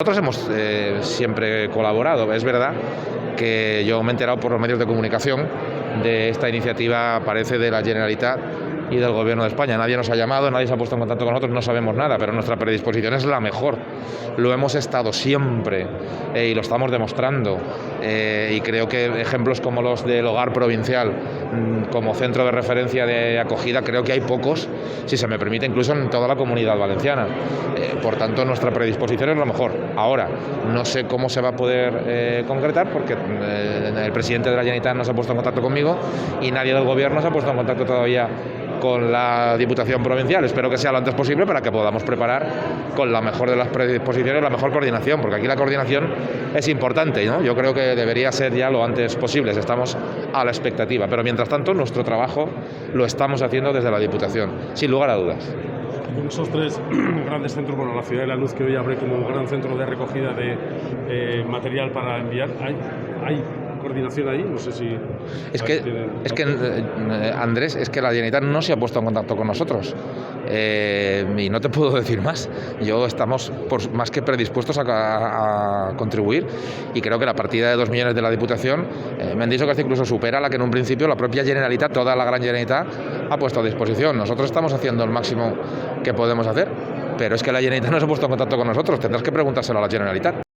Nosotros hemos siempre colaborado. Es verdad que yo me he enterado por los medios de comunicación de esta iniciativa, parece de la Generalitat y del Gobierno de España. Nadie nos ha llamado, nadie se ha puesto en contacto con nosotros, no sabemos nada, pero nuestra predisposición es la mejor. Lo hemos estado siempre y lo estamos demostrando. Y creo que ejemplos como los del Hogar Provincial, como centro de referencia de acogida, creo que hay pocos, si se me permite, incluso en toda la Comunidad Valenciana. Por tanto, nuestra predisposición es la mejor. Ahora, no sé cómo se va a poder concretar, porque el presidente de la Generalitat no se ha puesto en contacto conmigo y nadie del Gobierno se ha puesto en contacto todavía con la Diputación Provincial. Espero que sea lo antes posible para que podamos preparar con la mejor de las predisposiciones, la mejor coordinación, porque aquí la coordinación es importante, ¿no? Yo creo que debería ser ya lo antes posible. Estamos a la expectativa, pero mientras tanto nuestro trabajo lo estamos haciendo desde la Diputación, sin lugar a dudas. Con esos tres grandes centros, bueno, la Ciudad de la Luz, que hoy abre como un gran centro de recogida de material para enviar, ¿hay coordinación ahí? No sé si... Andrés, es que la Generalitat no se ha puesto en contacto con nosotros y no te puedo decir más. Estamos más que predispuestos a contribuir, y creo que la partida de 2 millones de la Diputación me han dicho que incluso supera la que en un principio la propia Generalitat, toda la gran Generalitat, ha puesto a disposición. Nosotros estamos haciendo el máximo que podemos hacer, pero es que la Generalitat no se ha puesto en contacto con nosotros. Tendrás que preguntárselo a la Generalitat.